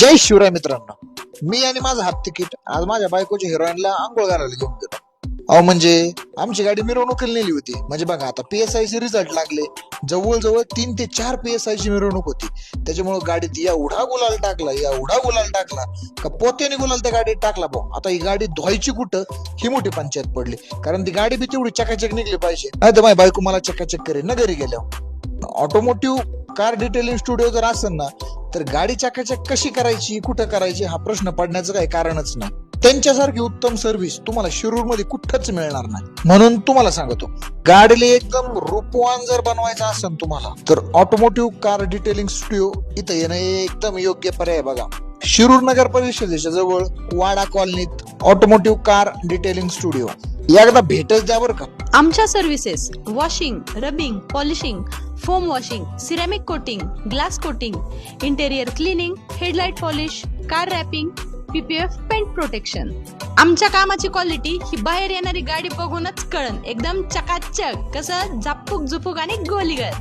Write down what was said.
जय शिवराय मित्रांनो, मी आणि माझं हाफ तिकीट आज माझ्या बायकोच्या हिरोईनला आंघोळ घालायला घेऊन गेलो. अहो म्हणजे आमची गाडी मिरवणुकीला नेली होती. म्हणजे बघा आता PSI चे रिझल्ट लागले, जवळजवळ 3 ते 4 PSI ची मिरवणूक होती. त्याच्यामुळे गाडीत एवढा गुलाल टाकला का पोत्याने गुलाल त्या गाडीत टाकला. भाऊ आता ही गाडी धुवायची कुठं ही मोठी पंचायत पडली, कारण ती गाडी बी तेवढी चकाचक निघली पाहिजे. नाही तर माझी बायको मला चकाचक करेल ना घरी गेल्यावर. ऑटोमोटिव्ह कार डिटेलिंग स्टुडिओ जर असेल ना तर गाडी चकाचक कशी करायची, कुठं करायची हा प्रश्न पडण्याचं काही कारणच नाही. त्यांच्यासारखी उत्तम सर्व्हिस तुम्हाला शिरूर मध्ये कुठंच मिळणार नाही. म्हणून तुम्हाला सांगतो, गाडीला एकदम रूपवान जर बनवायचं असेल तुम्हाला तर ऑटोमोटिव्ह कार डिटेलिंग स्टुडिओ इथं येणं एकदम योग्य पर्याय. बघा, शिरूर नगर परिषदेच्या जवळ वाडा कॉलनीत ऑटोमोटिव्ह कार डिटेलिंग स्टुडिओ एकदा भेटच द्या बरं का. आमच्या services washing, rubbing, polishing, foam washing, ceramic coating, glass coating, interior cleaning, headlight polish, car wrapping, PPF paint protection. आमच्या कामाची क्वालिटी ही बाहेर येणारी गाडी बघूनच कळन. एकदम चकाचक, कसं झापूक झुपूक आणि गोलीगर.